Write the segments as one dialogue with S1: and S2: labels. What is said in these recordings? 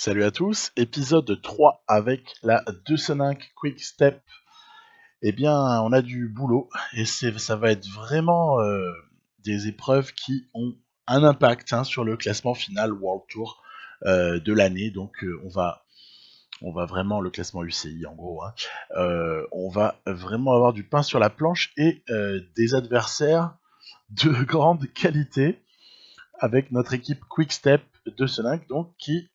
S1: Salut à tous, épisode 3 avec la 205 Quick Step. Eh bien, on a du boulot et ça va être vraiment des épreuves qui ont un impact sur le classement final World Tour de l'année. Donc, on va vraiment, le classement UCI en gros, on va vraiment avoir du pain sur la planche et des adversaires de grande qualité avec notre équipe Quick Step 205 donc qui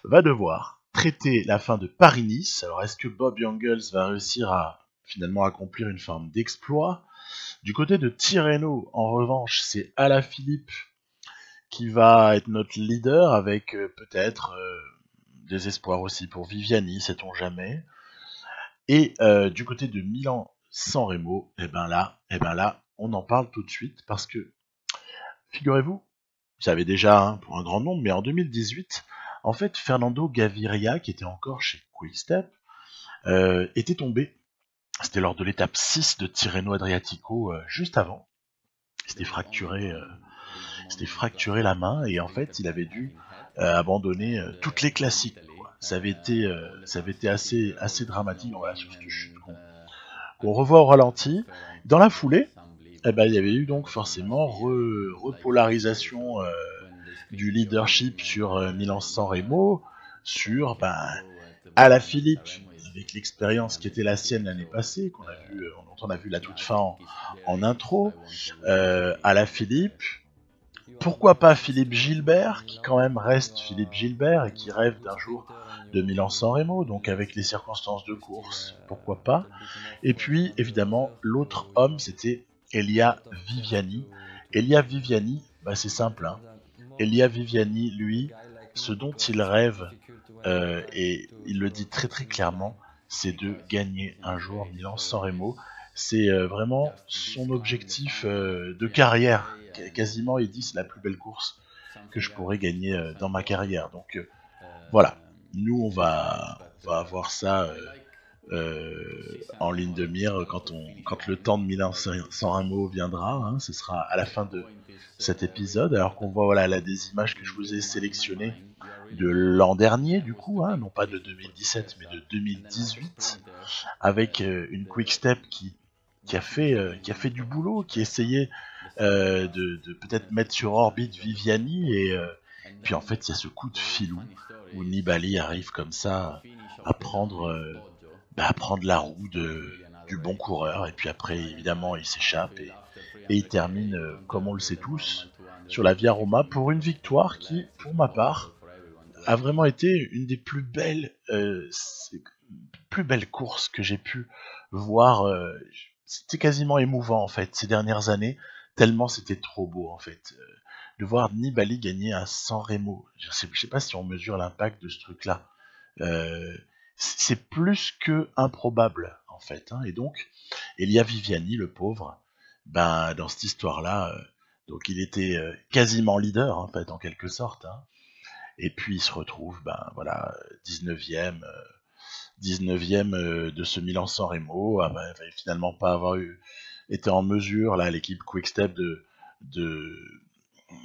S1: va devoir traiter la fin de Paris-Nice. Alors, est-ce que Bob Jungels va réussir à finalement accomplir une forme d'exploit? Du côté de Tirreno, en revanche, c'est Alaphilippe qui va être notre leader avec peut-être des espoirs aussi pour Viviani, sait-on jamais. Et du côté de Milan-San Remo, et ben là, on en parle tout de suite parce que, figurez-vous, vous savez déjà pour un grand nombre, mais en 2018, en fait, Fernando Gaviria, qui était encore chez Quickstep, était tombé. C'était lors de l'étape 6 de Tirreno Adriatico, juste avant. Il s'était fracturé la main et en fait, il avait dû abandonner toutes les classiques, quoi. Ça avait été assez dramatique, voilà, sur cette chute qu'on revoit au ralenti. Dans la foulée, il y avait eu donc forcément repolarisation du leadership sur Milan-San Remo, sur Alaphilippe, avec l'expérience qui était la sienne l'année passée, dont on a vu la toute fin en intro, Alaphilippe, pourquoi pas Philippe Gilbert, qui quand même reste Philippe Gilbert et qui rêve d'un jour de Milan-San Remo, donc avec les circonstances de course, pourquoi pas. Et puis, évidemment, l'autre homme, c'était Elia Viviani. Elia Viviani, c'est simple, Elia Viviani, lui, ce dont il rêve, et il le dit très très clairement, c'est de gagner un jour Milan-San Remo. C'est vraiment son objectif de carrière. Quasiment, il dit, c'est la plus belle course que je pourrais gagner dans ma carrière. Donc voilà, nous on va avoir ça en ligne de mire quand le temps de Milan-San Remo viendra. Ce sera à la fin de cet épisode, alors qu'on voit là des images que je vous ai sélectionnées de l'an dernier, du coup, non pas de 2017 mais de 2018, avec une Quick Step qui a fait du boulot, qui essayait de peut-être mettre sur orbite Viviani, et puis en fait il y a ce coup de filou où Nibali arrive comme ça à prendre la roue du bon coureur, et puis après évidemment il s'échappe et il termine, comme on le sait tous, sur la Via Roma pour une victoire qui, pour ma part, a vraiment été une des plus belles courses que j'ai pu voir. C'était quasiment émouvant en fait ces dernières années, tellement c'était trop beau en fait. De voir Nibali gagner à San Remo. Je sais pas si on mesure l'impact de ce truc-là. Euh, c'est plus que improbable en fait. Et donc, Elia Viviani, le pauvre, dans cette histoire-là, donc il était quasiment leader en fait, en quelque sorte. Et puis il se retrouve, 19e, 19e de ce Milan-San Remo, il va finalement pas avoir été en mesure, là, l'équipe Quickstep, de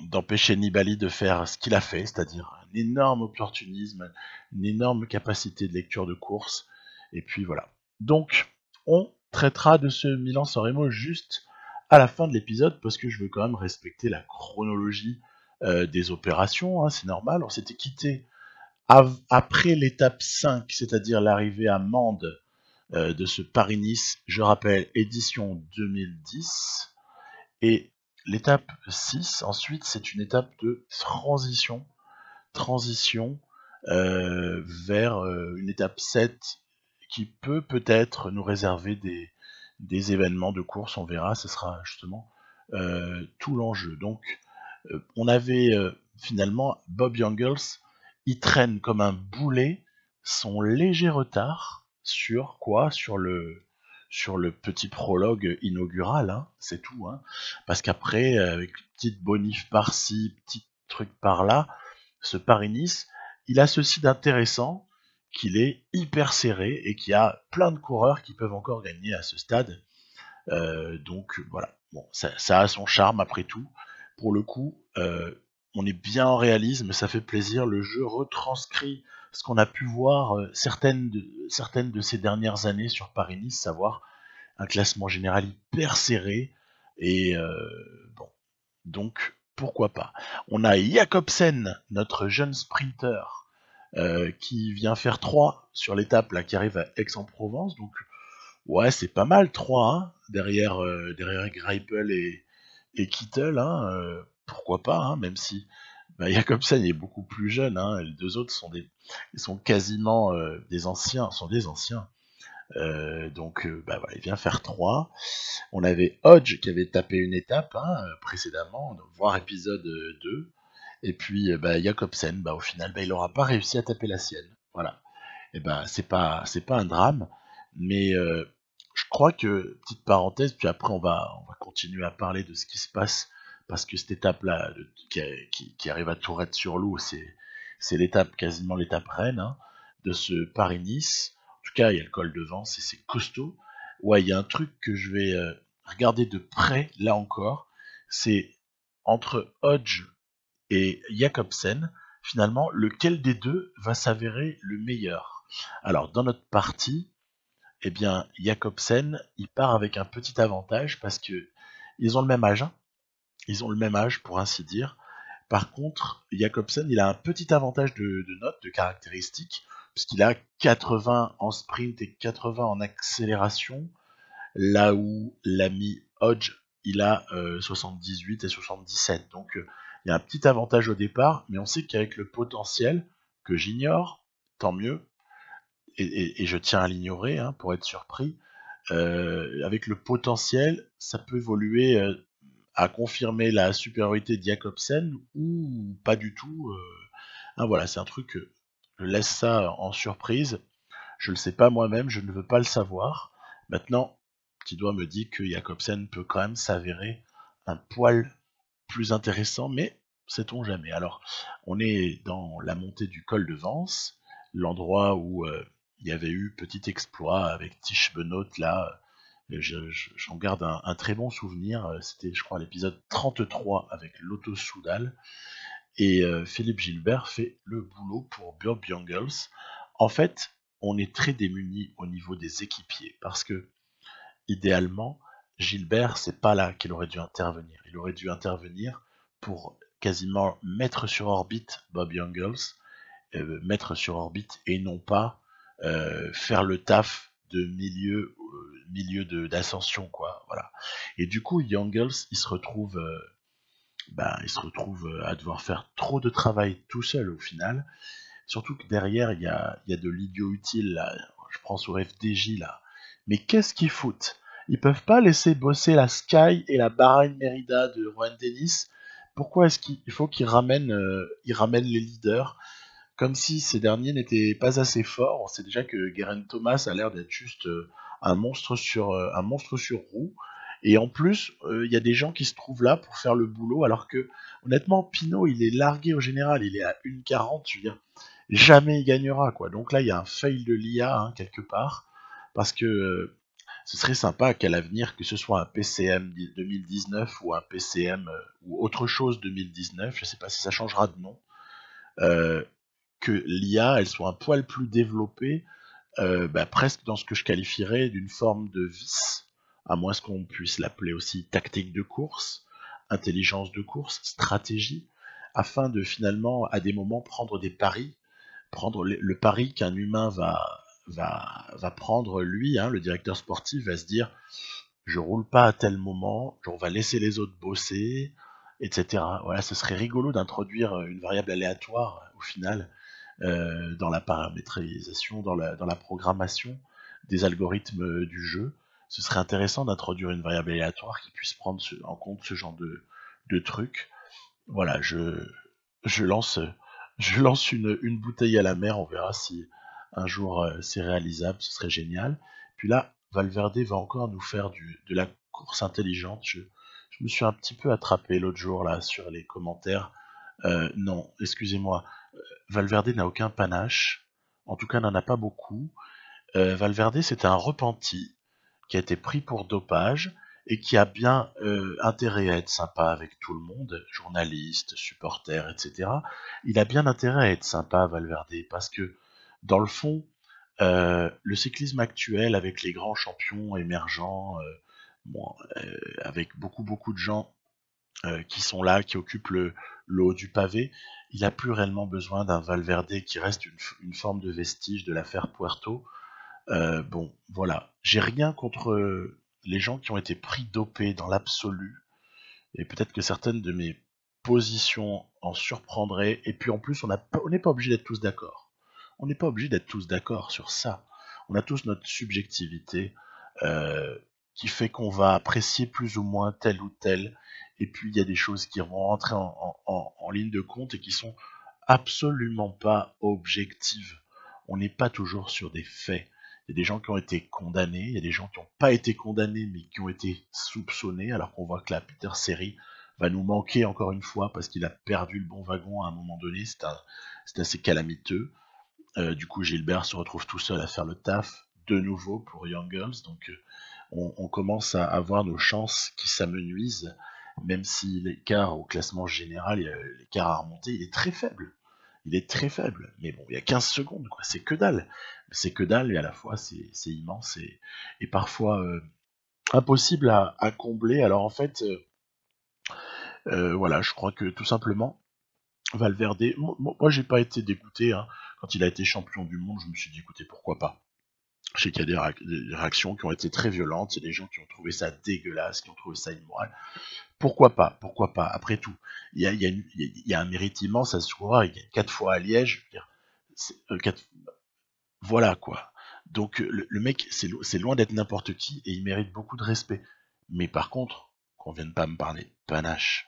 S1: d'empêcher Nibali de faire ce qu'il a fait, c'est-à-dire un énorme opportunisme, une énorme capacité de lecture de course, et puis voilà. Donc, on traitera de ce Milan-San Remo juste à la fin de l'épisode, parce que je veux quand même respecter la chronologie des opérations, c'est normal. On s'était quitté après l'étape 5, c'est-à-dire l'arrivée à Mende de ce Paris-Nice, je rappelle, édition 2010, et l'étape 6, ensuite, c'est une étape de transition vers une étape 7 qui peut peut-être nous réserver des événements de course, on verra, ce sera justement tout l'enjeu. Donc, on avait finalement Bob Jungels, il traîne comme un boulet son léger retard sur quoi? Sur le petit prologue inaugural, c'est tout. Parce qu'après, avec petite bonif par-ci, petit truc par-là, ce Paris-Nice, il a ceci d'intéressant qu'il est hyper serré et qu'il y a plein de coureurs qui peuvent encore gagner à ce stade. Donc voilà, bon, ça a son charme après tout. Pour le coup, on est bien en réalisme, ça fait plaisir. Le jeu retranscrit ce qu'on a pu voir certaines de ces dernières années sur Paris-Nice, savoir un classement général hyper serré. Et bon, donc pourquoi pas. On a Jacobsen, notre jeune sprinter, qui vient faire 3 sur l'étape là, qui arrive à Aix-en-Provence. Donc ouais, c'est pas mal 3 hein, derrière Greipel et Kittel. Hein, pourquoi pas, hein, même si Jacobsen est beaucoup plus jeune. Hein, les deux autres ils sont quasiment des anciens, sont des anciens. Donc voilà, il vient faire 3. On avait Hodge qui avait tapé une étape hein, précédemment, voire épisode 2. Et puis Jacobsen, au final, il n'aura pas réussi à taper la sienne. Voilà. Et c'est pas un drame, mais je crois que, petite parenthèse, puis après on va continuer à parler de ce qui se passe, parce que cette étape-là, qui arrive à Tourette-sur-Loup, c'est l'étape, quasiment l'étape reine, hein, de ce Paris-Nice. En tout cas, il y a le col de Vence et c'est costaud. Ouais, il y a un truc que je vais regarder de près, là encore, c'est entre Hodge et Jacobsen, finalement, lequel des deux va s'avérer le meilleur. Alors, dans notre partie, eh bien, Jacobsen, il part avec un petit avantage parce que ils ont le même âge. Hein. Ils ont le même âge, pour ainsi dire. Par contre, Jacobsen, il a un petit avantage de notes, de caractéristiques, puisqu'il a 80 en sprint et 80 en accélération, là où l'ami Hodge, il a 78 et 77. Donc, il y a un petit avantage au départ, mais on sait qu'avec le potentiel, que j'ignore, tant mieux, et je tiens à l'ignorer hein, pour être surpris, avec le potentiel, ça peut évoluer à confirmer la supériorité de Jacobsen ou pas du tout. Hein, voilà, c'est un truc, je laisse ça en surprise. Je le sais pas moi-même, je ne veux pas le savoir. Maintenant, petit doigt me dit que Jacobsen peut quand même s'avérer un poil plus intéressant, mais sait-on jamais. Alors, on est dans la montée du col de Vence, l'endroit où il y avait eu petit exploit avec Tish Benoît là. J'en garde un très bon souvenir. C'était, je crois, l'épisode 33 avec Lotto Soudal. Et Philippe Gilbert fait le boulot pour Bob Jungels. En fait, on est très démunis au niveau des équipiers parce que, idéalement, Gilbert, c'est pas là qu'il aurait dû intervenir. Il aurait dû intervenir pour quasiment mettre sur orbite Bob Jungels, mettre sur orbite et non pas faire le taf de milieu d'ascension quoi. Voilà. Et du coup, Jungels, il se retrouve à devoir faire trop de travail tout seul au final. Surtout que derrière, il y a de l'idiot utile, là. Je prends sur FDJ, là. Mais qu'est-ce qu'ils foutent? Ils peuvent pas laisser bosser la Sky et la Bahrain Merida de Juan Dennis. Pourquoi est-ce qu'il faut ils ramènent les leaders comme si ces derniers n'étaient pas assez forts? On sait déjà que Geraint Thomas a l'air d'être juste un monstre sur roue. Et en plus, il y a des gens qui se trouvent là pour faire le boulot, alors que, honnêtement, Pinot, il est largué au général, il est à 1,40, je veux dire, jamais il gagnera, quoi. Donc là, il y a un fail de l'IA, hein, quelque part, parce que ce serait sympa qu'à l'avenir, que ce soit un PCM 2019 ou un PCM ou autre chose 2019, je sais pas si ça changera de nom, euh, que l'IA, elle soit un poil plus développée, presque dans ce que je qualifierais d'une forme de vice, à moins qu'on puisse l'appeler aussi tactique de course, intelligence de course, stratégie, afin de finalement, à des moments, prendre des paris, prendre le pari qu'un humain va prendre lui, hein, le directeur sportif va se dire je roule pas à tel moment, on va laisser les autres bosser, etc. Voilà, ce serait rigolo d'introduire une variable aléatoire au final dans la paramétrisation, dans la programmation des algorithmes du jeu. Ce serait intéressant d'introduire une variable aléatoire qui puisse prendre en compte ce genre de truc. Voilà, je lance, je lance une bouteille à la mer, on verra si un jour c'est réalisable, ce serait génial. Puis là, Valverde va encore nous faire de la course intelligente. Je me suis un petit peu attrapé l'autre jour là sur les commentaires. Non, excusez-moi, Valverde n'a aucun panache, en tout cas n'en a pas beaucoup. Valverde c'est un repenti qui a été pris pour dopage et qui a bien intérêt à être sympa avec tout le monde, journalistes, supporters, etc. Il a bien intérêt à être sympa, Valverde, parce que dans le fond, le cyclisme actuel, avec les grands champions émergents, bon, avec beaucoup de gens qui sont là, qui occupent le haut du pavé, il n'a plus réellement besoin d'un Valverde qui reste une forme de vestige de l'affaire Puerto. Bon, voilà. J'ai rien contre les gens qui ont été pris dopés dans l'absolu, et peut-être que certaines de mes positions en surprendraient, et puis en plus, on n'est pas obligé d'être tous d'accord. On n'est pas obligé d'être tous d'accord sur ça. On a tous notre subjectivité euh, qui fait qu'on va apprécier plus ou moins tel ou tel, et puis il y a des choses qui vont rentrer en ligne de compte et qui sont absolument pas objectives. On n'est pas toujours sur des faits. Il y a des gens qui ont été condamnés, il y a des gens qui n'ont pas été condamnés mais qui ont été soupçonnés, alors qu'on voit que la Peter Seri va nous manquer encore une fois parce qu'il a perdu le bon wagon à un moment donné, c'est assez calamiteux. Du coup, Gilbert se retrouve tout seul à faire le taf de nouveau pour Young Girls, donc on commence à avoir nos chances qui s'amenuisent, même si l'écart au classement général, l'écart à remonter, il est très faible. Il est très faible, mais bon, il y a 15 secondes, quoi, c'est que dalle. C'est que dalle, et à la fois, c'est immense, et parfois impossible à combler. Alors en fait, voilà, je crois que tout simplement, Valverde, moi j'ai pas été dégoûté, hein. Quand il a été champion du monde, je me suis dit, écoutez, pourquoi pas. Je sais qu'il y a des réactions qui ont été très violentes, il y a des gens qui ont trouvé ça dégueulasse, qui ont trouvé ça immoral. Pourquoi pas, après tout. Il y a un mérite immense à ce coureur, il gagne 4 fois à Liège, je veux dire, voilà quoi. Donc le mec, c'est loin d'être n'importe qui et il mérite beaucoup de respect. Mais par contre, qu'on vienne pas me parler de panache.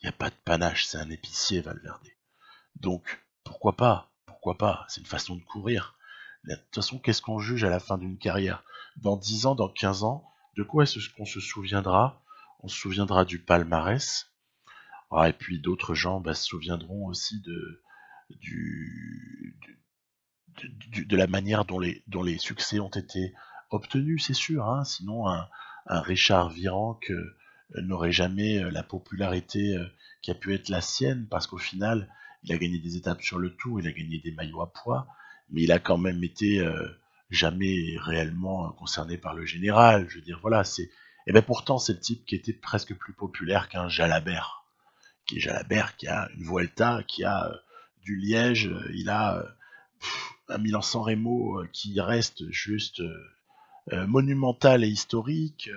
S1: Il n'y a pas de panache, c'est un épicier, Valverde. Donc, pourquoi pas? Pourquoi pas? C'est une façon de courir. De toute façon, qu'est-ce qu'on juge à la fin d'une carrière? Dans 10 ans, dans 15 ans, de quoi est-ce qu'on se souviendra? On se souviendra du palmarès. Ah, et puis d'autres gens se souviendront aussi du, de la manière dont les succès ont été obtenus, c'est sûr. Hein. Sinon, un Richard Virenque n'aurait jamais la popularité qui a pu être la sienne, parce qu'au final, il a gagné des étapes sur le Tour, il a gagné des maillots à poids, mais il a quand même été jamais réellement concerné par le général. Je veux dire, voilà, c'est. Et ben pourtant, c'est le type qui était presque plus populaire qu'un Jalabert, qui a une Vuelta, qui a du Liège, il a un Milan-San Remo qui reste juste monumental et historique.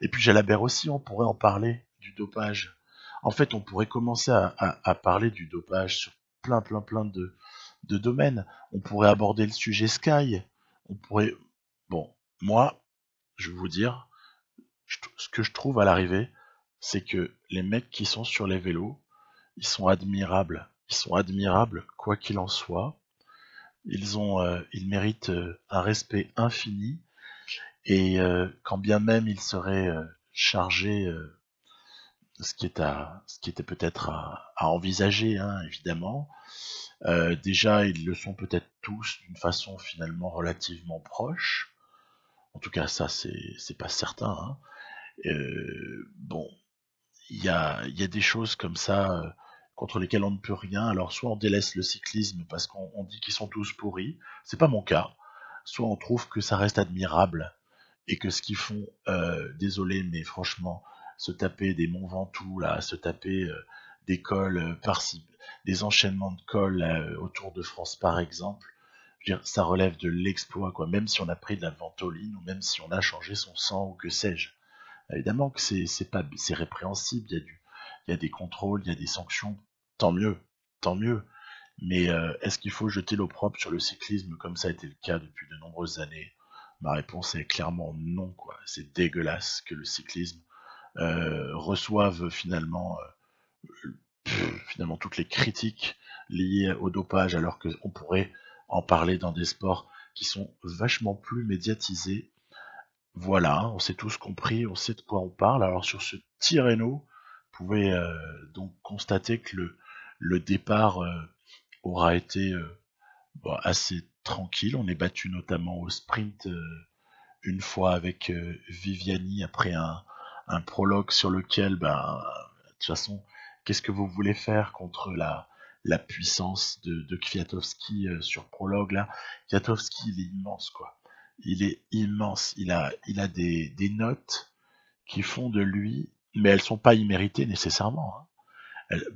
S1: Et puis Jalabert aussi, on pourrait en parler du dopage. En fait, on pourrait commencer à parler du dopage sur plein de domaines. On pourrait aborder le sujet Sky. On pourrait. Bon, moi, je vais vous dire, ce que je trouve à l'arrivée, c'est que les mecs qui sont sur les vélos, ils sont admirables. Ils sont admirables, quoi qu'il en soit. Ils méritent un respect infini, et quand bien même ils seraient chargés, ce qui était peut-être à envisager, hein, évidemment. Déjà, ils le sont peut-être tous d'une façon finalement relativement proche. En tout cas, ça, c'est pas certain. Hein. Bon, il y a des choses comme ça contre lesquelles on ne peut rien. Alors, soit on délaisse le cyclisme parce qu'on dit qu'ils sont tous pourris, c'est pas mon cas. Soit on trouve que ça reste admirable et que ce qu'ils font, désolé, mais franchement, se taper des Mont Ventoux, là, se taper des cols par-ci, des enchaînements de cols autour de France par exemple, je veux dire, ça relève de l'exploit, quoi. Même si on a pris de la ventoline ou même si on a changé son sang ou que sais-je. Évidemment que c'est répréhensible. Il y a des contrôles, il y a des sanctions. Tant mieux, tant mieux. Mais est-ce qu'il faut jeter l'opprobre sur le cyclisme comme ça a été le cas depuis de nombreuses années? Ma réponse est clairement non, quoi. C'est dégueulasse que le cyclisme reçoive finalement toutes les critiques liées au dopage, alors qu'on pourrait en parler dans des sports qui sont vachement plus médiatisés. Voilà, on s'est tous compris, on sait de quoi on parle. Alors sur ce Tirreno, vous pouvez donc constater que le départ aura été assez tranquille. On est battu notamment au sprint une fois avec Viviani après un un prologue sur lequel, de toute façon, qu'est-ce que vous voulez faire contre la puissance de Kwiatkowski sur prologue là? Kwiatkowski, il est immense, quoi. Il est immense. Il a des notes qui font de lui, mais elles sont pas imméritées nécessairement, hein.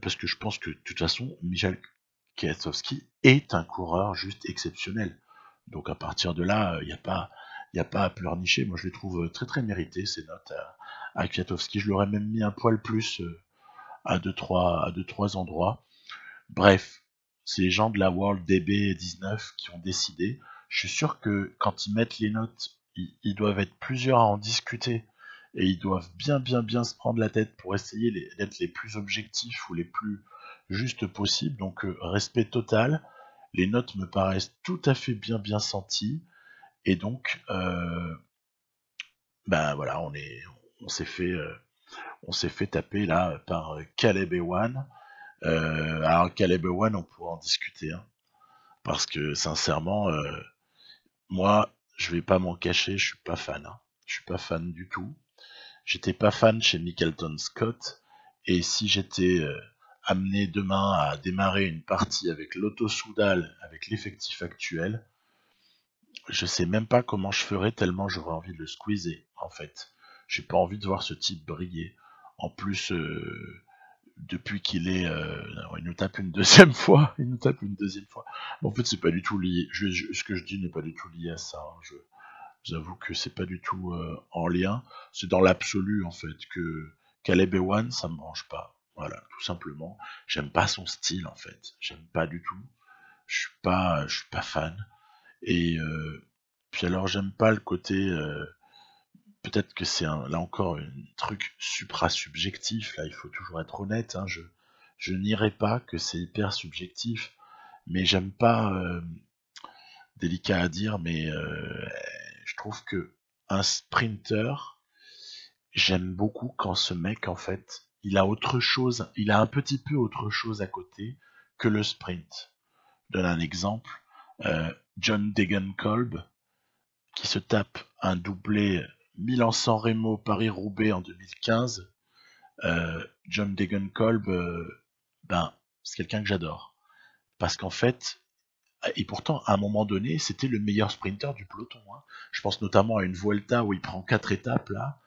S1: Parce que je pense que de toute façon, Michel Kwiatkowski est un coureur juste exceptionnel. Donc à partir de là, il y a pas à pleurnicher. Moi, je les trouve très très méritées ces notes à Kwiatkowski. Je l'aurais même mis un poil plus à deux trois endroits. Bref, c'est les gens de la World DB19 qui ont décidé. Je suis sûr que quand ils mettent les notes, ils doivent être plusieurs à en discuter et ils doivent bien se prendre la tête pour essayer d'être les plus objectifs ou les plus justes possibles. Donc respect total. Les notes me paraissent tout à fait bien senties et donc voilà, on s'est fait taper là par Caleb Ewan. Alors Caleb Ewan, on pourra en discuter, hein, parce que sincèrement, moi, je vais pas m'en cacher, je suis pas fan, hein. Je suis pas fan du tout. J'étais pas fan chez Mickelton Scott, et si j'étais amené demain à démarrer une partie avec Lotto Soudal, avec l'effectif actuel, je sais même pas comment je ferais tellement j'aurais envie de le squeezer, en fait. J'ai pas envie de voir ce type briller. En plus, depuis qu'il est, il nous tape une deuxième fois, il nous tape une deuxième fois. Mais en fait, c'est pas du tout lié. Ce que je dis n'est pas du tout lié à ça, hein. J'avoue que c'est pas du tout en lien. C'est dans l'absolu en fait que Caleb Ewan, ça me branche pas. Voilà, tout simplement. J'aime pas son style en fait. J'aime pas du tout. Je suis pas fan. Et puis alors j'aime pas le côté. Peut-être que c'est là encore un truc supra-subjectif. Là, il faut toujours être honnête, hein. Je n'irai pas que c'est hyper subjectif, mais j'aime pas. Délicat à dire, mais je trouve que un sprinter, j'aime beaucoup quand ce mec, en fait, il a autre chose, il a un petit peu autre chose à côté que le sprint. Je donne un exemple, John Degenkolb, qui se tape un doublé Milan-San Remo Paris-Roubaix en 2015. John Degenkolb, c'est quelqu'un que j'adore. Parce qu'en fait, et pourtant, à un moment donné, c'était le meilleur sprinter du peloton, hein. Je pense notamment à une Vuelta où il prend 4 étapes là.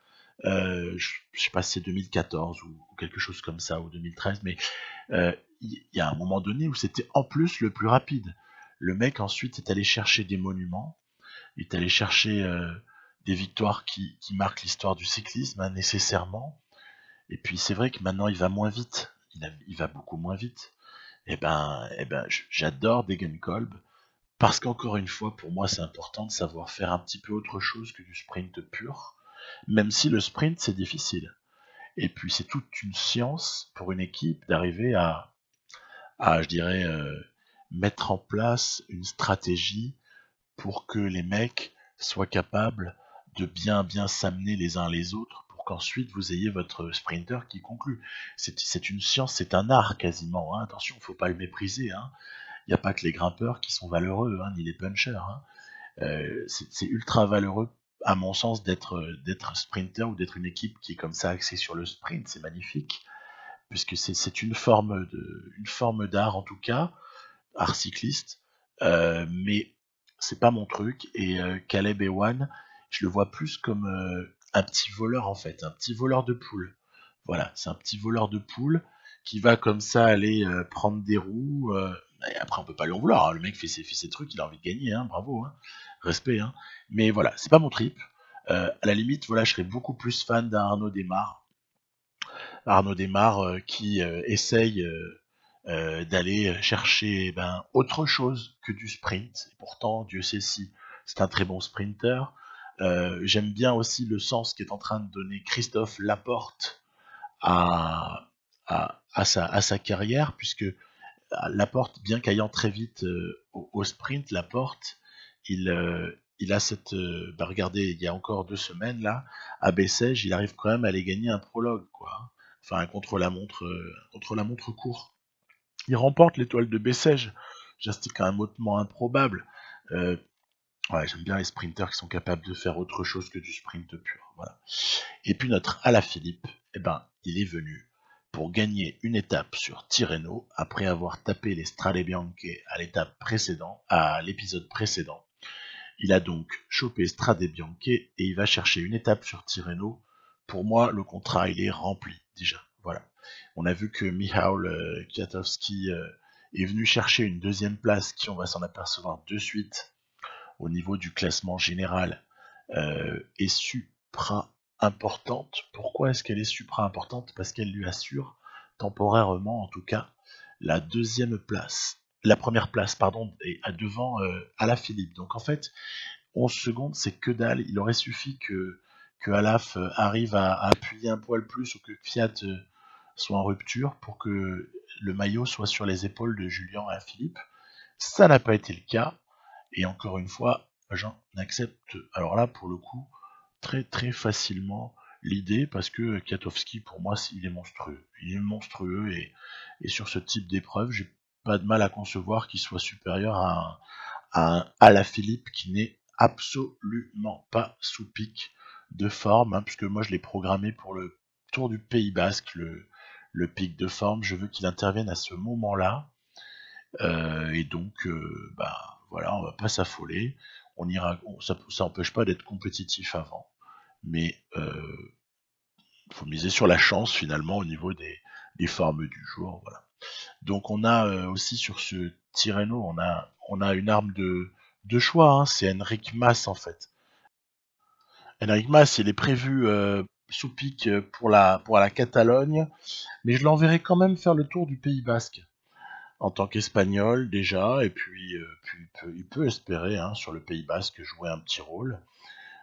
S1: Je sais pas si c'est 2014 ou quelque chose comme ça, ou 2013, mais il y a un moment donné où c'était en plus le plus rapide. Le mec ensuite est allé chercher des monuments, il est allé chercher des victoires qui marquent l'histoire du cyclisme, hein, nécessairement. Et puis c'est vrai que maintenant il va moins vite, il va beaucoup moins vite. J'adore Degenkolb. Parce qu'encore une fois, pour moi, c'est important de savoir faire un petit peu autre chose que du sprint pur, même si le sprint, c'est difficile. Et puis, c'est toute une science pour une équipe d'arriver je dirais, mettre en place une stratégie pour que les mecs soient capables de bien s'amener les uns les autres pour qu'ensuite vous ayez votre sprinter qui conclut. C'est une science, c'est un art quasiment, hein. Attention, faut pas le mépriser, hein. Il n'y a pas que les grimpeurs qui sont valeureux, hein, ni les punchers, hein. C'est ultra valeureux, à mon sens, d'être sprinter ou d'être une équipe qui est comme ça axée sur le sprint. C'est magnifique, puisque c'est une forme d'art en tout cas, art cycliste. Mais c'est pas mon truc. Et Caleb Ewan, je le vois plus comme un petit voleur en fait, un petit voleur de poule. Voilà, c'est un petit voleur de poule qui va comme ça aller prendre des roues. Et après, on peut pas lui en vouloir, hein. Le mec fait ses trucs, il a envie de gagner, hein, bravo, hein, respect, hein. Mais voilà, c'est pas mon trip. À la limite, voilà, je serais beaucoup plus fan d'un Arnaud Desmar. Arnaud Desmar qui essaye d'aller chercher autre chose que du sprint. Et pourtant, Dieu sait si c'est un très bon sprinter. J'aime bien aussi le sens qu'est en train de donner Christophe Laporte à, à sa carrière, puisque Laporte, bien qu'ayant très vite au sprint, Laporte, il a cette... regardez, il y a encore 2 semaines, là, à Bessèges, il arrive quand même à aller gagner un prologue, quoi. Enfin, un contre la montre court. Il remporte l'étoile de Bessèges. C'était quand même hautement improbable. Euh, Ouais, j'aime bien les sprinters qui sont capables de faire autre chose que du sprint pur. Voilà. Et puis notre Alaphilippe, eh ben, il est venu pour gagner une étape sur Tirreno après avoir tapé les Strade Bianche à l'étape précédente, à l'épisode précédent. Il a donc chopé Strade Bianche et il va chercher une étape sur Tirreno. Pour moi, le contrat, il est rempli déjà. Voilà. On a vu que Michał Kwiatkowski est venu chercher une deuxième place qui, on va s'en apercevoir de suite, au niveau du classement général, est supra importante. Pourquoi est-ce qu'elle est supra importante? Parce qu'elle lui assure, temporairement en tout cas, la deuxième place. La première place, pardon, et à devant Alaphilippe. Donc en fait, 11 secondes, c'est que dalle. Il aurait suffi que Alaf arrive à appuyer un poil plus ou que Fiat soit en rupture pour que le maillot soit sur les épaules de Julien Alaphilippe. Ça n'a pas été le cas. Et encore une fois, j'en accepte, alors là, pour le coup, très très facilement l'idée, parce que Kwiatkowski, pour moi, il est monstrueux. Il est monstrueux, et sur ce type d'épreuve, j'ai pas de mal à concevoir qu'il soit supérieur à un Alaphilippe qui n'est absolument pas sous pic de forme, hein, puisque moi je l'ai programmé pour le Tour du Pays Basque, le pic de forme. Je veux qu'il intervienne à ce moment-là. Et donc, bah, voilà, on va pas s'affoler. Ça n'empêche pas d'être compétitif avant, mais faut miser sur la chance finalement au niveau des formes du jour. Voilà. Donc on a aussi sur ce Tirreno, on a une arme de choix. Hein, c'est Enric Mas en fait. Enric Mas, il est prévu sous pic pour la Catalogne, mais je l'enverrai quand même faire le tour du Pays Basque en tant qu'Espagnol déjà, et puis il peut espérer hein, sur le Pays Basque jouer un petit rôle.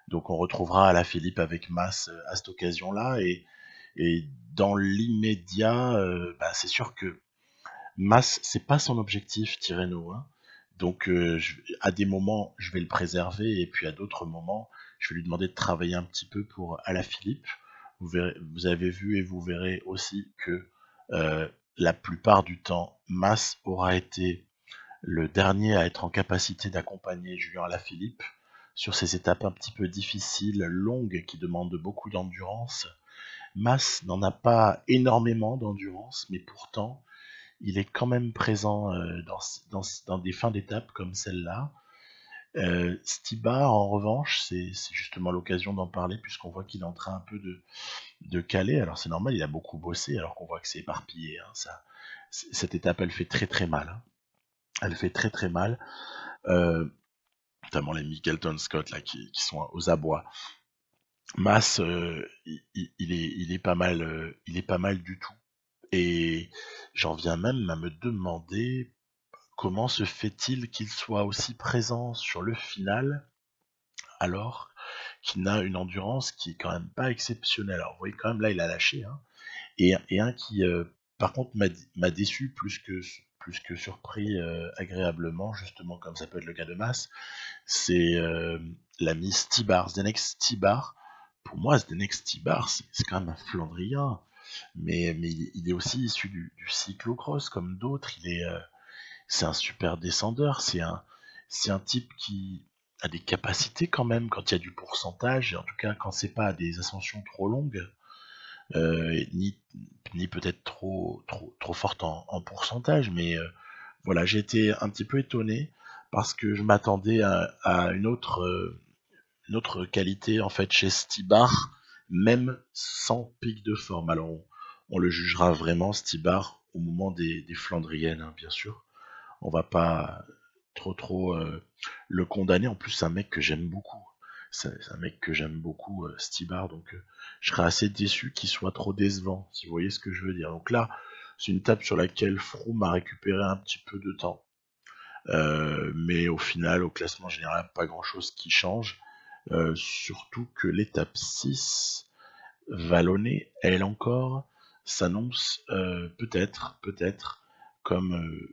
S1: Donc on retrouvera Alaphilippe avec Mas à cette occasion-là, et dans l'immédiat, bah, c'est sûr que Mas, c'est pas son objectif, Tirreno. Hein. Donc à des moments, je vais le préserver, et puis à d'autres moments, je vais lui demander de travailler un petit peu pour Alaphilippe. Vous avez vu et vous verrez aussi que la plupart du temps, Mas aura été le dernier à être en capacité d'accompagner Julien Alaphilippe sur ces étapes un petit peu difficiles, longues, qui demandent beaucoup d'endurance. Mas n'en a pas énormément d'endurance, mais pourtant, il est quand même présent dans des fins d'étape comme celle-là. Stibar, en revanche, c'est justement l'occasion d'en parler, puisqu'on voit qu'il est en train un peu de caler. Alors c'est normal, il a beaucoup bossé, alors qu'on voit que c'est éparpillé. Hein, cette étape, elle fait très très mal. Hein. Elle fait très très mal. Notamment les Mickelton Scott là, qui sont aux abois. Mas, il est pas mal, il est pas mal du tout. Et j'en viens même à me demander comment se fait-il qu'il soit aussi présent sur le final alors qu'il n'a une endurance qui est quand même pas exceptionnelle. Alors vous voyez quand même là il a lâché, hein. Et un qui par contre m'a déçu plus que surpris agréablement, justement comme ça peut être le cas de Mas, c'est l'ami Stibar, Zdenek Stibar. Pour moi, Zdenek Stibar, c'est quand même un Flandrien, mais il est aussi issu du cyclocross comme d'autres. C'est un super descendeur, c'est un type qui a des capacités quand même quand il y a du pourcentage, en tout cas quand c'est pas des ascensions trop longues, ni peut-être trop fortes en pourcentage, mais voilà, j'ai été un petit peu étonné parce que je m'attendais à une autre qualité en fait chez Stibar, même sans pic de forme. Alors on le jugera vraiment Stibar au moment des Flandriennes, hein, bien sûr. On va pas trop le condamner. En plus, c'est un mec que j'aime beaucoup. C'est un mec que j'aime beaucoup, Stibar, donc je serais assez déçu qu'il soit trop décevant, si vous voyez ce que je veux dire. Donc là, c'est une table sur laquelle Froome a récupéré un petit peu de temps. Mais au final, au classement général, pas grand chose qui change. Surtout que l'étape 6, vallonnée, elle encore, s'annonce peut-être comme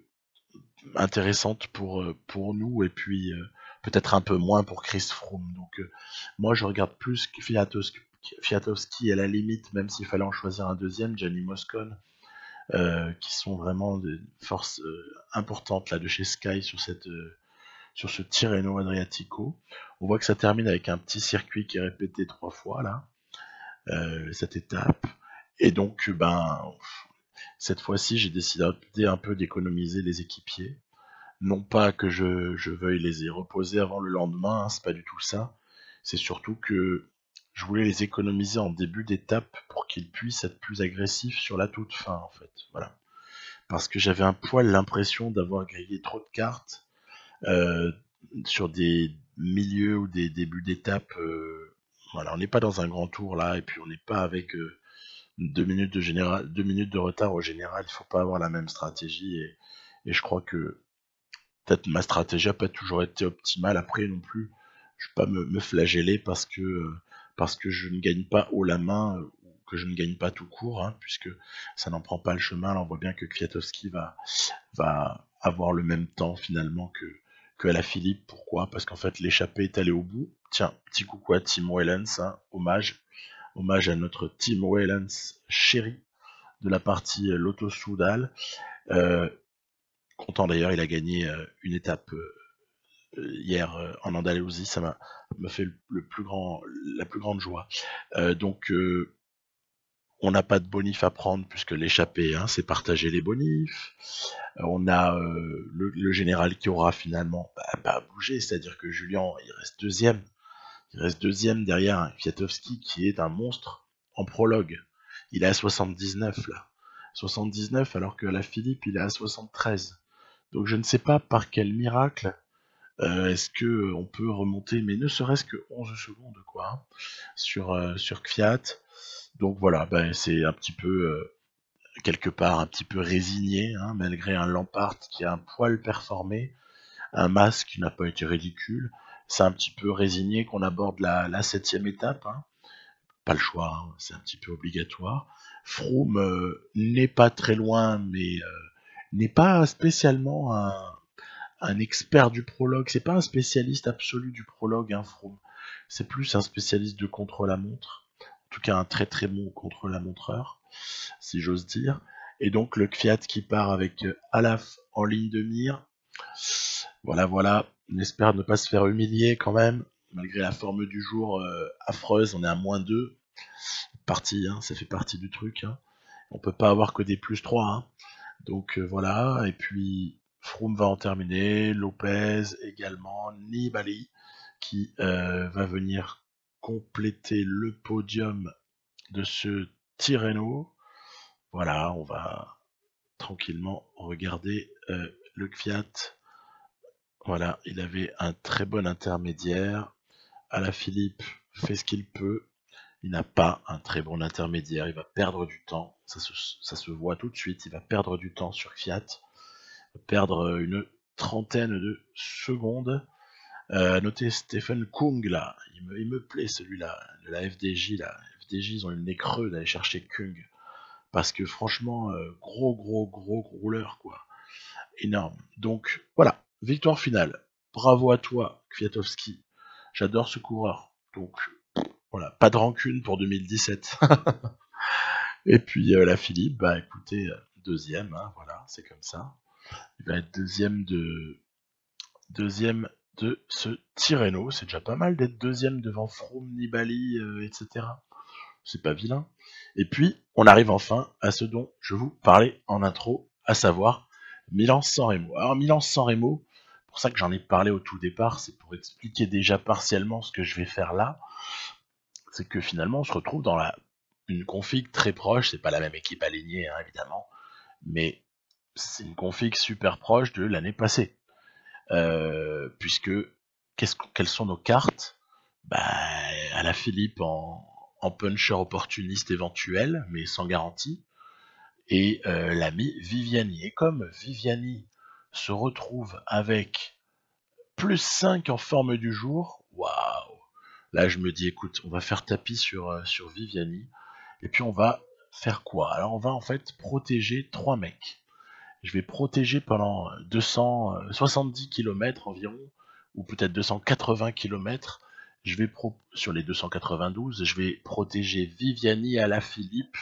S1: intéressante pour nous, et puis peut-être un peu moins pour Chris Froome. Donc moi je regarde plus que Kwiatkowski à la limite, même s'il fallait en choisir un deuxième, Gianni Moscon, qui sont vraiment des forces importantes là de chez Sky sur ce Tirreno Adriatico. On voit que ça termine avec un petit circuit qui est répété 3 fois là, cette étape. Et donc, cette fois-ci, j'ai décidé un peu d'économiser les équipiers. Non pas que je veuille les reposer avant le lendemain, hein, c'est pas du tout ça. C'est surtout que je voulais les économiser en début d'étape pour qu'ils puissent être plus agressifs sur la toute fin, en fait. Voilà. Parce que j'avais un poil l'impression d'avoir grillé trop de cartes euh, sur des milieux ou des débuts d'étape. Voilà, on n'est pas dans un grand tour là, et puis on n'est pas avec 2 minutes de retard au général. Il faut pas avoir la même stratégie, et je crois que peut-être ma stratégie n'a pas toujours été optimale. Après non plus, je ne vais pas me flageller parce que je ne gagne pas haut la main, ou que je ne gagne pas tout court, hein, puisque ça n'en prend pas le chemin. Là, on voit bien que Kwiatkowski va avoir le même temps finalement que Alaphilippe. Pourquoi? Parce qu'en fait l'échappée est allée au bout. Tiens, petit coucou à Tim Wellens, hein, hommage à notre Tim Wellens chéri de la partie Lotto Soudal. Content d'ailleurs, il a gagné une étape hier en Andalousie, ça m'a fait la plus grande joie. Donc on n'a pas de bonif à prendre puisque l'échappée, hein, c'est partager les bonifs. On a le général qui aura finalement pas bougé, c'est-à-dire que Julien, il reste deuxième. Il reste deuxième derrière un Kwiatkowski qui est un monstre en prologue. Il est à 79 là. 79 alors que Alaphilippe, il est à 73. Donc je ne sais pas par quel miracle est-ce que on peut remonter, mais ne serait-ce que 11 secondes quoi, hein, sur Kvyat. Donc voilà, c'est un petit peu quelque part un petit peu résigné, hein, malgré un Lampard qui a un poil performé, un Mas qui n'a pas été ridicule. C'est un petit peu résigné qu'on aborde la 7e étape, hein. Pas le choix, hein, c'est un petit peu obligatoire. Froome n'est pas très loin, mais n'est pas spécialement un expert du prologue. C'est pas un spécialiste absolu du prologue, hein, Froome. C'est plus un spécialiste de contre-la-montre. En tout cas, un très très bon contre-la-montreur, si j'ose dire. Et donc le Kvyat qui part avec Alaf en ligne de mire. Voilà. On espère ne pas se faire humilier quand même, malgré la forme du jour affreuse. On est à -2. Parti, hein, ça fait partie du truc. Hein. On peut pas avoir que des +3. Hein. Donc voilà. Et puis Froome va en terminer. Lopez également. Nibali qui va venir compléter le podium de ce Tirreno. Voilà, on va tranquillement regarder le Kvyat. Voilà, il avait un très bon intermédiaire. Alaphilippe fait ce qu'il peut. Il n'a pas un très bon intermédiaire. Il va perdre du temps. Ça se voit tout de suite. Il va perdre du temps sur Kvyat. Il va perdre une trentaine de secondes. Notez Stephen Kung là. Il me plaît celui-là. De la FDJ là. FDJ, ils ont eu le nez creux d'aller chercher Kung. Parce que franchement, gros rouleur quoi. Énorme. Donc voilà, victoire finale. Bravo à toi, Kwiatkowski. J'adore ce coureur. Donc voilà, pas de rancune pour 2017. Et puis la Philippe, écoutez, deuxième, hein, voilà, c'est comme ça. Il va être deuxième de ce Tirreno. C'est déjà pas mal d'être deuxième devant Froome, Nibali, etc. C'est pas vilain. Et puis, on arrive enfin à ce dont je vous parlais en intro, à savoir Milan-San Remo. Alors Milan-San Remo, pour ça que j'en ai parlé au tout départ, c'est pour expliquer déjà partiellement ce que je vais faire là. C'est que finalement, on se retrouve dans une config très proche. C'est pas la même équipe alignée, hein, évidemment, mais c'est une config super proche de l'année passée. Puisque quelles sont nos cartes? Alaphilippe en puncher opportuniste éventuel, mais sans garantie, et l'ami Viviani. Et comme Viviani se retrouve avec +5 en forme du jour, waouh! Là, je me dis, écoute, on va faire tapis sur Viviani, et puis on va faire quoi? Alors, on va en fait protéger 3 mecs. Je vais protéger pendant 270 km environ, ou peut-être 280 km. Sur les 292, je vais protéger Viviani, Alaphilippe,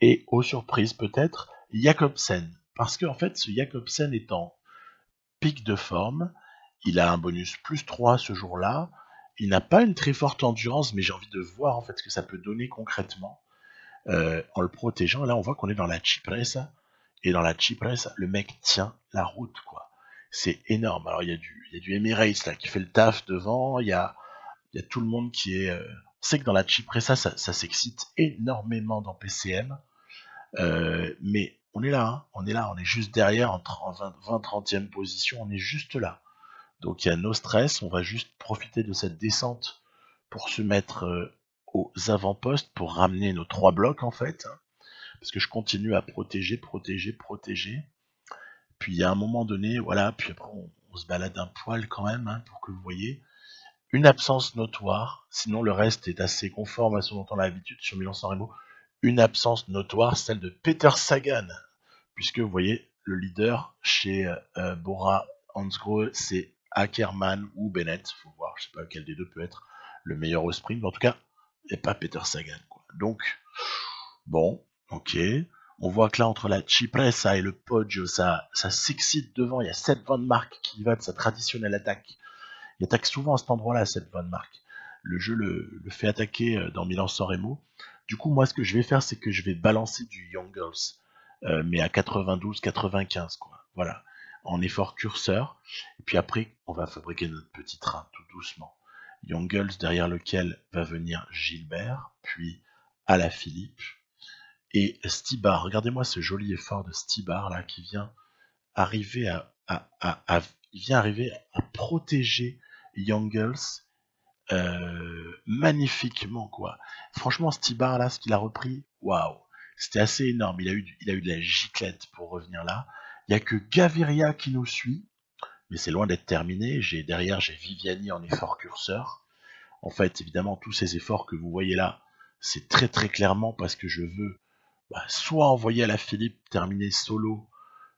S1: et aux surprises peut-être, Jakobsen. Parce qu'en fait, ce Jakobsen est en pic de forme, Il a un bonus plus 3 ce jour-là. Il n'a pas une très forte endurance, mais j'ai envie de voir en fait ce que ça peut donner concrètement. En le protégeant, là on voit qu'on est dans la Cipressa. Et dans la Cipressa, le mec tient la route, quoi. C'est énorme. Alors il y a du Emirates là qui fait le taf devant, il y a tout le monde qui est... On sait que dans la Cipressa, ça s'excite énormément dans PCM. Mais on est là, hein, on est là, on est juste derrière en 20-30e position, on est juste là. Donc il y a no stress, on va juste profiter de cette descente pour se mettre aux avant-postes, pour ramener nos 3 blocs en fait. Hein, parce que je continue à protéger. Puis il y a un moment donné, voilà, puis après on se balade un poil quand même, hein, pour que vous voyez. Une absence notoire, sinon le reste est assez conforme à ce dont on a l'habitude sur Milan-San Remo. Une absence notoire, celle de Peter Sagan, puisque vous voyez, le leader chez Bora Hansgrohe, c'est Ackermann ou Bennett, faut voir, je sais pas lequel des deux peut être le meilleur au sprint, mais en tout cas, et pas Peter Sagan, quoi. Donc, bon, ok, on voit que là, entre la Cipressa et le Poggio, ça s'excite devant, il y a Seth Van Mark qui va de sa traditionnelle attaque. Il attaque souvent à cet endroit-là, Seth Van Mark. Le jeu le fait attaquer dans Milan-San Remo. Du coup, moi, ce que je vais faire, c'est que je vais balancer du Young Girls, mais à 92-95, quoi. Voilà, en effort curseur. Et puis après, on va fabriquer notre petit train, tout doucement. Young Girls, derrière lequel va venir Gilbert, puis Alaphilippe, et Stibar. Regardez-moi ce joli effort de Stibar, là, qui vient arriver il vient arriver à protéger Young Girls magnifiquement, quoi. Franchement, Stibar là, ce qu'il a repris, waouh, c'était assez énorme. Il a eu de la giclette pour revenir là. Il y a que Gaviria qui nous suit, mais c'est loin d'être terminé. Derrière j'ai Viviani en effort curseur. En fait, évidemment, tous ces efforts que vous voyez là, c'est très très clairement parce que je veux soit envoyer Alaphilippe terminer solo,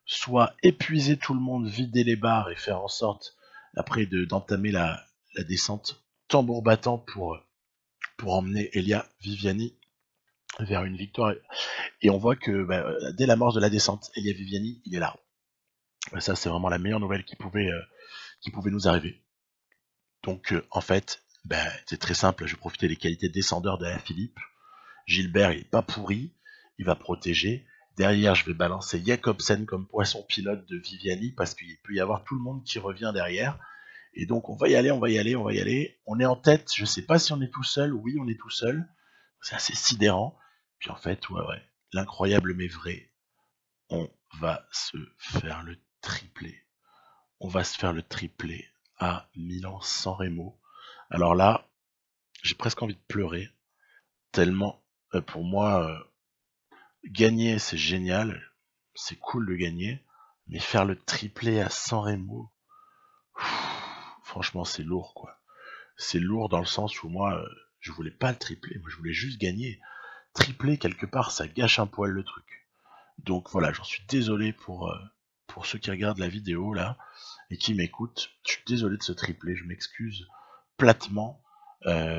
S1: soit épuiser tout le monde, vider les barres et faire en sorte après d'entamer la descente tambour battant pour emmener Elia Viviani vers une victoire. Et on voit que dès la mort de la descente, Elia Viviani, il est là. Ça, c'est vraiment la meilleure nouvelle qui pouvait nous arriver. Donc, en fait, c'est très simple. Je vais profiter des qualités de descendeur de Philippe. Gilbert, il est pas pourri. Il va protéger. Derrière, je vais balancer Jacobsen comme poisson pilote de Viviani parce qu'il peut y avoir tout le monde qui revient derrière. Et donc, on va y aller. On est en tête. Je sais pas si on est tout seul. Oui, on est tout seul. C'est assez sidérant. Puis en fait, ouais. L'incroyable mais vrai. On va se faire le triplé. On va se faire le triplé à Milan-San Remo. Alors là, j'ai presque envie de pleurer. Tellement, pour moi, gagner, c'est génial. C'est cool de gagner. Mais faire le triplé à San Remo, franchement, c'est lourd, quoi. C'est lourd dans le sens où moi, je voulais pas le tripler. Moi, je voulais juste gagner. Tripler, quelque part, ça gâche un poil le truc. Donc voilà, j'en suis désolé pour ceux qui regardent la vidéo, là, et qui m'écoutent. Je suis désolé de ce triplé, je m'excuse platement.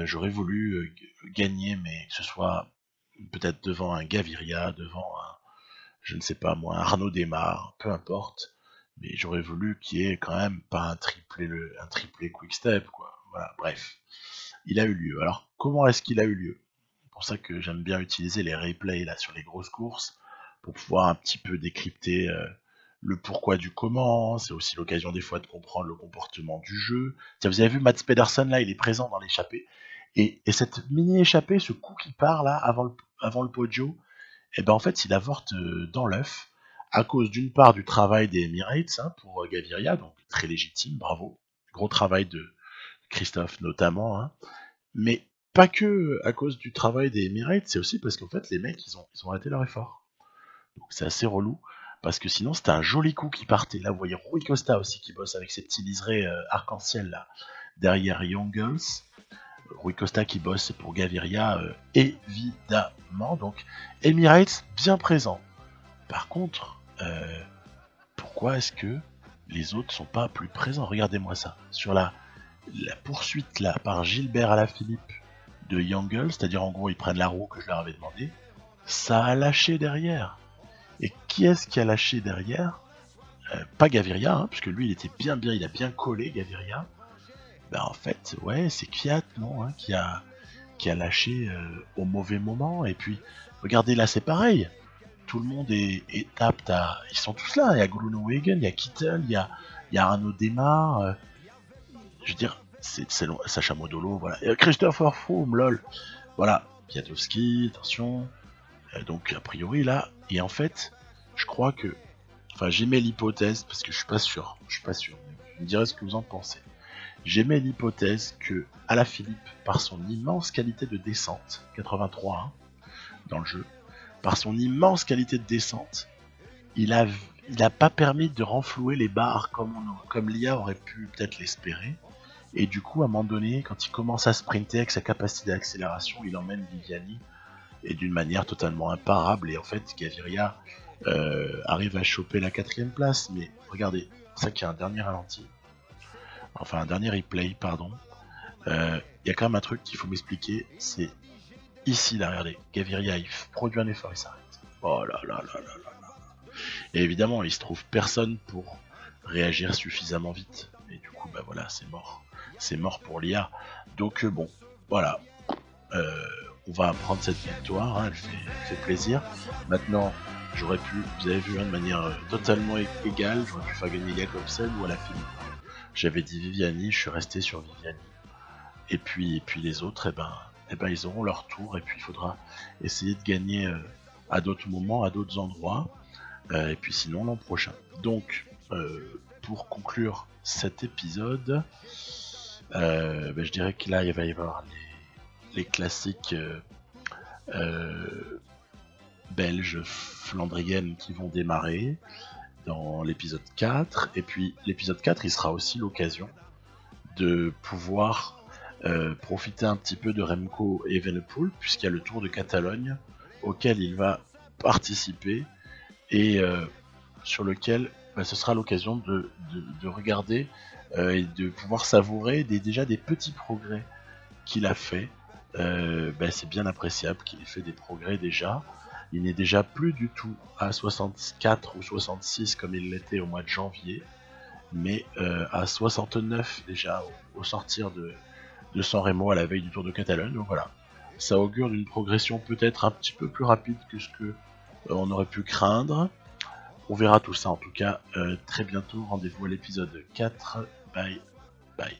S1: J'aurais voulu gagner, mais que ce soit peut-être devant un Gaviria, devant un, je ne sais pas moi, un Arnaud Desmar, peu importe. Mais j'aurais voulu qu'il y ait quand même pas un triplé quick step, quoi. Voilà, bref. Il a eu lieu. Alors, comment est-ce qu'il a eu lieu? C'est pour ça que j'aime bien utiliser les replays là sur les grosses courses, pour pouvoir un petit peu décrypter le pourquoi du comment. C'est aussi l'occasion des fois de comprendre le comportement du jeu. Tiens, vous avez vu Mats Pedersen là, il est présent dans l'échappée. Et cette mini-échappée, ce coup qui part là, avant le Poggio, en fait, il avorte dans l'œuf, à cause d'une part du travail des Emirates, hein, pour Gaviria, donc très légitime, bravo. Gros travail de Christophe notamment, hein. Mais pas que à cause du travail des Emirates, c'est aussi parce qu'en fait, les mecs, ils ont arrêté leur effort. Donc c'est assez relou, parce que sinon, c'était un joli coup qui partait. Là, vous voyez Rui Costa aussi qui bosse avec ses petits liserés arc-en-ciel, là, derrière Young Girls. Rui Costa qui bosse pour Gaviria, évidemment. Donc, Emirates bien présent. Par contre, pourquoi est-ce que les autres sont pas plus présents? Regardez-moi ça. Sur la poursuite là par Gilbert Alaphilippe de Young Girls, c'est-à-dire en gros ils prennent la roue que je leur avais demandé, ça a lâché derrière. Et qui est-ce qui a lâché derrière? pas Gaviria, hein, puisque lui il était bien, il a bien collé Gaviria. Ben en fait, ouais, c'est Kvyat, non, hein, qui a lâché au mauvais moment. Et puis, regardez là, c'est pareil. Tout le monde est apte à. Ils sont tous là. Il y a Groenewegen, il y a Kittel, il y a Arnaud Demar. Je veux dire, c'est Sacha Modolo, voilà. Et Christopher Froome, lol. Voilà. Piatowski, attention. Donc, a priori, là. Et en fait, je crois que. Enfin, j'émets l'hypothèse, parce que je suis pas sûr. Je suis pas sûr. Vous me direz ce que vous en pensez. J'émets l'hypothèse que Alaphilippe, par son immense qualité de descente, 83 hein, dans le jeu, par son immense qualité de descente, il a pas permis de renflouer les barres comme l'IA aurait pu peut-être l'espérer. Et du coup, à un moment donné, quand il commence à sprinter avec sa capacité d'accélération, il emmène Viviani et d'une manière totalement imparable. Et en fait, Gaviria arrive à choper la 4ème place. Mais regardez, c'est ça qu'il y a un dernier ralenti. Enfin, un dernier replay, pardon. Il y a quand même un truc qu'il faut m'expliquer. C'est ici, là, regardez. Gaviria, il produit un effort, il s'arrête. Oh là là là là là. Et évidemment, il se trouve personne pour réagir suffisamment vite. Et du coup, bah voilà, c'est mort. C'est mort pour l'IA. Donc bon, voilà. On va prendre cette victoire, hein, elle fait plaisir. Maintenant, j'aurais pu, vous avez vu, hein, de manière totalement égale, j'aurais pu faire gagner Jacobsen ou Alaphilippe. J'avais dit Viviani, je suis resté sur Viviani. Et puis les autres, eh ben, ils auront leur tour. Et puis il faudra essayer de gagner à d'autres moments, à d'autres endroits. Et puis sinon l'an prochain. Donc, pour conclure cet épisode, je dirais que là il va y avoir les classiques belges flandriennes qui vont démarrer dans l'épisode 4. Et puis l'épisode 4 il sera aussi l'occasion de pouvoir profiter un petit peu de Remco Evenepoel, puisqu'il y a le Tour de Catalogne auquel il va participer et sur lequel ce sera l'occasion de regarder et de pouvoir savourer déjà des petits progrès qu'il a fait. C'est bien appréciable qu'il ait fait des progrès déjà. Il n'est déjà plus du tout à 64 ou 66 comme il l'était au mois de janvier, mais à 69 déjà au sortir de San Remo à la veille du Tour de Catalogne. Donc voilà, ça augure d'une progression peut-être un petit peu plus rapide que ce que on aurait pu craindre. On verra tout ça en tout cas très bientôt. Rendez-vous à l'épisode 4. Bye bye.